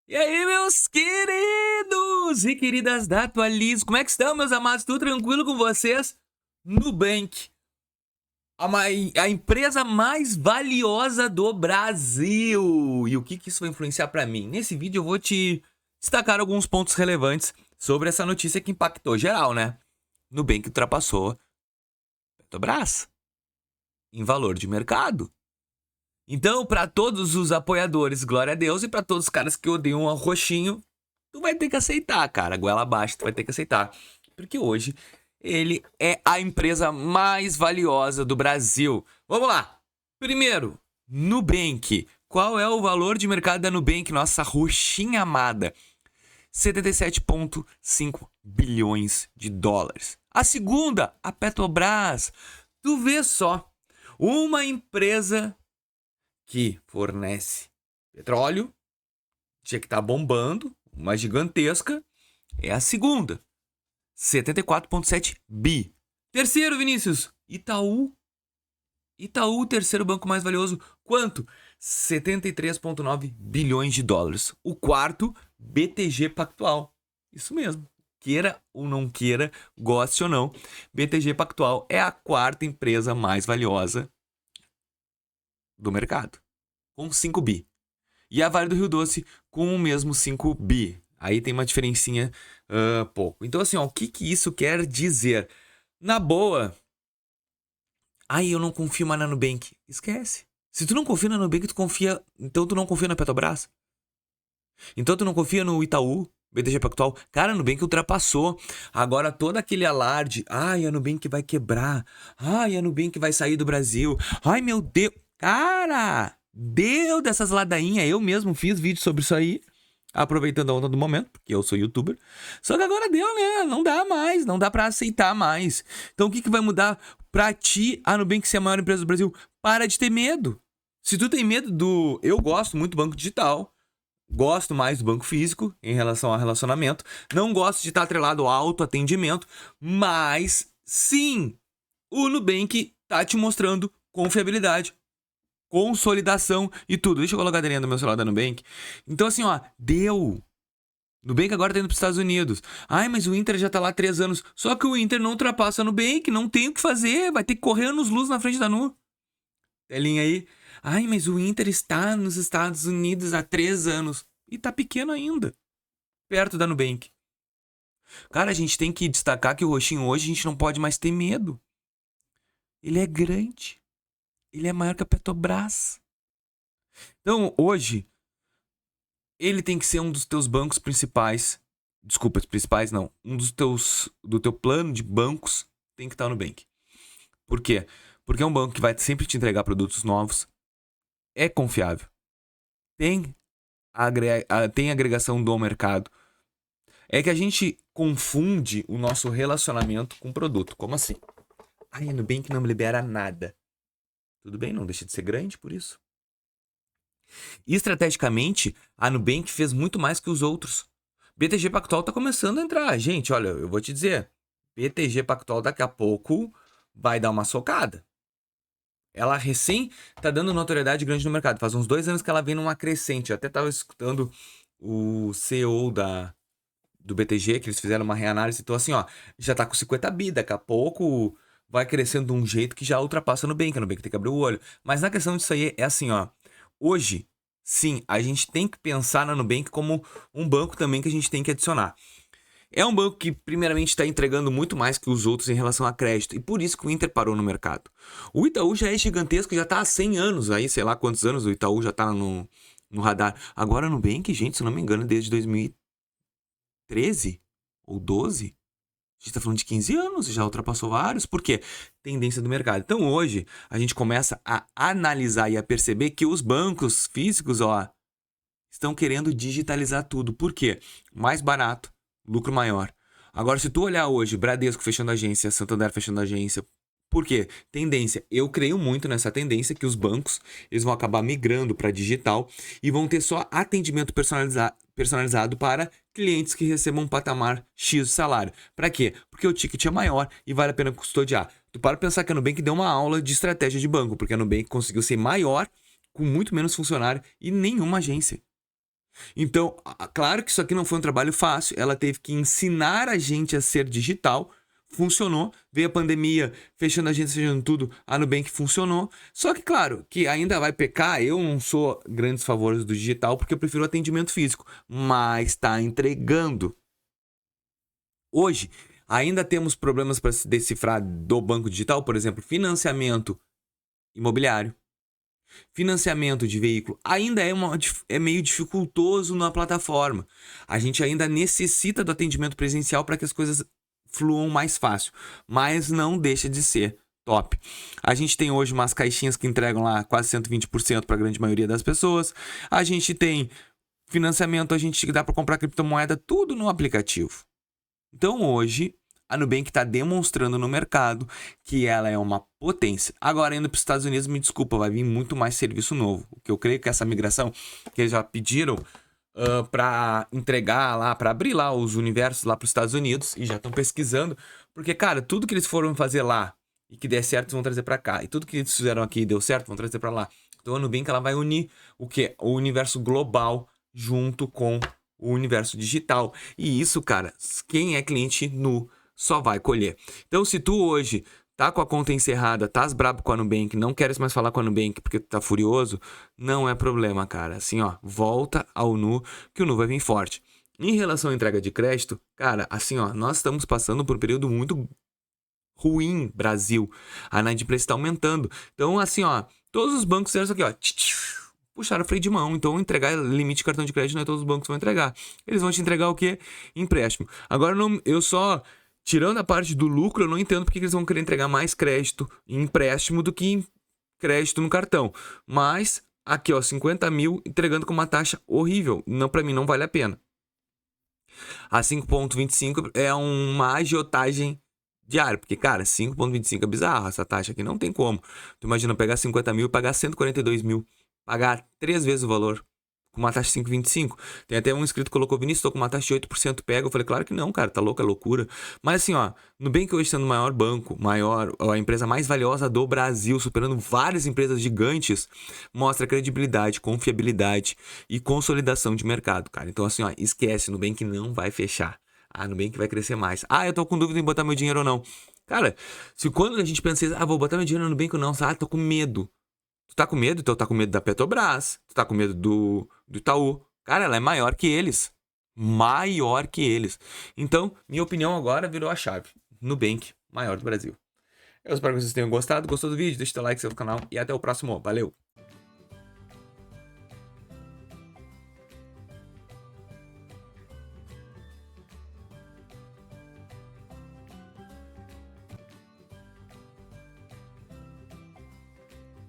E aí, meus queridos e queridas da Atualizo, como é que estão, meus amados? Tudo tranquilo com vocês? Nubank, a empresa mais valiosa do Brasil. E o que isso vai influenciar para mim? Nesse vídeo eu vou te destacar alguns pontos relevantes sobre essa notícia que impactou geral, né? Nubank ultrapassou Petrobras em valor de mercado. Então, para todos os apoiadores, glória a Deus, e para todos os caras que odeiam o roxinho, tu vai ter que aceitar, cara. Goela abaixo, tu vai ter que aceitar. Porque hoje ele é a empresa mais valiosa do Brasil. Vamos lá. Primeiro, Nubank. Qual é o valor de mercado da Nubank, nossa roxinha amada? 77,5 bilhões de dólares. A segunda, a Petrobras. Tu vê só, uma empresa que fornece petróleo, tinha que estar bombando, uma gigantesca, é a segunda, 74,7 bi. Terceiro, Vinícius, Itaú. Itaú, o terceiro banco mais valioso, quanto? 73,9 bilhões de dólares. O quarto, BTG Pactual. Isso mesmo. Queira ou não queira, goste ou não, BTG Pactual é a quarta empresa mais valiosa do mercado, com 5 bi. E a Vale do Rio Doce com o mesmo 5 bi. Aí tem uma diferencinha pouco. Então assim, ó, o que isso quer dizer? Na boa, eu não confio mais na Nubank. Esquece. Se tu não confia na Nubank, então tu não confia na Petrobras. Então tu não confia no Itaú, BTG Pactual. Cara, a Nubank ultrapassou. Agora todo aquele alarde. A Nubank vai quebrar. A Nubank vai sair do Brasil. Ai, meu Deus. Cara, deu dessas ladainhas. Eu mesmo fiz vídeo sobre isso aí. Aproveitando a onda do momento, porque eu sou youtuber. Só que agora deu, né? Não dá mais. Não dá pra aceitar mais. Então o que vai mudar pra ti, a Nubank ser a maior empresa do Brasil? Para de ter medo. Se tu tem medo do... Eu gosto muito do banco digital. Gosto mais do banco físico em relação ao relacionamento. Não gosto de estar atrelado ao autoatendimento. Mas, sim, o Nubank tá te mostrando confiabilidade, consolidação e tudo. Deixa eu colocar a telinha do meu celular da Nubank. Então, assim, ó, deu. Nubank agora tá indo pros Estados Unidos. Ai, mas o Inter já tá lá há 3 anos. Só que o Inter não ultrapassa a Nubank. Não tem o que fazer. Vai ter que correr anos-luz na frente da Nu. Telinha aí. Ai, mas o Inter está nos Estados Unidos há 3 anos. E tá pequeno ainda. Perto da Nubank. Cara, a gente tem que destacar que o roxinho hoje a gente não pode mais ter medo. Ele é grande. Ele é maior que a Petrobras. Então, hoje, ele tem que ser um dos teus bancos principais. Desculpa, principais não. Do teu plano de bancos tem que estar no Nubank. Por quê? Porque é um banco que vai sempre te entregar produtos novos. É confiável. Tem agregação do mercado. É que a gente confunde o nosso relacionamento com o produto. Como assim? A Nubank não me libera nada. Tudo bem, não deixa de ser grande por isso. E estrategicamente, a Nubank fez muito mais que os outros. BTG Pactual tá começando a entrar. Gente, olha, eu vou te dizer. BTG Pactual daqui a pouco vai dar uma socada. Ela recém tá dando notoriedade grande no mercado. Faz uns 2 anos que ela vem numa crescente. Eu até tava escutando o CEO do BTG, que eles fizeram uma reanálise. Então assim, ó, já tá com 50 bi. Daqui a pouco vai crescendo de um jeito que já ultrapassa a Nubank. A Nubank tem que abrir o olho. Mas na questão disso aí, é assim, ó. Hoje, sim, a gente tem que pensar na Nubank como um banco também que a gente tem que adicionar. É um banco que, primeiramente, está entregando muito mais que os outros em relação a crédito. E por isso que o Inter parou no mercado. O Itaú já é gigantesco, já está há 100 anos aí, sei lá quantos anos o Itaú já está no radar. Agora, a Nubank, gente, se não me engano, desde 2013 ou 12, a gente tá falando de 15 anos, já ultrapassou vários. Por quê? Tendência do mercado. Então hoje a gente começa a analisar e a perceber que os bancos físicos, ó, estão querendo digitalizar tudo. Por quê? Mais barato, lucro maior. Agora, se tu olhar hoje, Bradesco fechando agência, Santander fechando agência, por quê? Tendência. Eu creio muito nessa tendência que os bancos eles vão acabar migrando para digital e vão ter só atendimento personalizado para clientes que recebam um patamar X de salário. Para quê? Porque o ticket é maior e vale a pena custodiar. Tu para pensar que a Nubank deu uma aula de estratégia de banco, porque a Nubank conseguiu ser maior com muito menos funcionário e nenhuma agência. Então, claro que isso aqui não foi um trabalho fácil, ela teve que ensinar a gente a ser digital, funcionou, veio a pandemia, fechando a gente, fechando tudo, a Nubank funcionou, só que claro, que ainda vai pecar, eu não sou grandes favores do digital, porque eu prefiro o atendimento físico, mas está entregando. Hoje, ainda temos problemas para se decifrar do banco digital, por exemplo, financiamento imobiliário, financiamento de veículo, ainda é meio dificultoso na plataforma. A gente ainda necessita do atendimento presencial para que as coisas fluam mais fácil, mas não deixa de ser top. A gente tem hoje umas caixinhas que entregam lá quase 120% para a grande maioria das pessoas. A gente tem financiamento, a gente dá para comprar criptomoeda, tudo no aplicativo. Então hoje a Nubank está demonstrando no mercado que ela é uma potência. Agora, indo para os Estados Unidos, me desculpa, vai vir muito mais serviço novo. O que eu creio que essa migração que eles já pediram para entregar lá, para abrir lá os universos lá para os Estados Unidos e já estão pesquisando, porque, cara, tudo que eles foram fazer lá e que der certo, vão trazer para cá. E tudo que eles fizeram aqui e deu certo, vão trazer para lá. Então a Nubank ela vai unir o que? O universo global junto com o universo digital. E isso, cara, quem é cliente nu só vai colher. Então, se tu hoje tá com a conta encerrada, tás brabo com a Nubank, não queres mais falar com a Nubank porque tu tá furioso, não é problema, cara. Assim, ó, volta ao Nu, que o Nu vai vir forte. Em relação à entrega de crédito, cara, assim, ó, nós estamos passando por um período muito ruim, Brasil. A inadimplência está aumentando. Então, assim, ó, todos os bancos fizeram isso aqui, ó. Puxaram o freio de mão. Então, entregar limite de cartão de crédito não é todos os bancos vão entregar. Eles vão te entregar o quê? Empréstimo. Agora, não, eu só... Tirando a parte do lucro, eu não entendo porque eles vão querer entregar mais crédito em empréstimo do que em crédito no cartão. Mas, aqui, ó, 50 mil entregando com uma taxa horrível. Não, para mim, não vale a pena. A 5,25 é uma agiotagem diária. Porque, cara, 5,25 é bizarro. Essa taxa aqui não tem como. Tu imagina pegar 50 mil e pagar 142 mil. Pagar 3 vezes o valor. Com uma taxa de 5,25. Tem até um inscrito que colocou, Vinícius, tô com uma taxa de 8%, pega. Eu falei, claro que não, cara, tá louco, é loucura. Mas assim, ó, Nubank hoje sendo o maior banco, a empresa mais valiosa do Brasil, superando várias empresas gigantes, mostra credibilidade, confiabilidade e consolidação de mercado, cara. Então assim, ó, esquece, Nubank não vai fechar. Ah, Nubank vai crescer mais. Ah, eu tô com dúvida em botar meu dinheiro ou não. Cara, se quando a gente pensa, vou botar meu dinheiro no Nubank ou não, tô com medo. Tu tá com medo? Então tá com medo da Petrobras. Tu tá com medo do Itaú. Cara, ela é maior que eles. Maior que eles. Então, minha opinião agora virou a chave. Nubank, maior do Brasil. Eu espero que vocês tenham gostado. Gostou do vídeo? Deixa o teu like, inscreve no canal. E até o próximo. Valeu!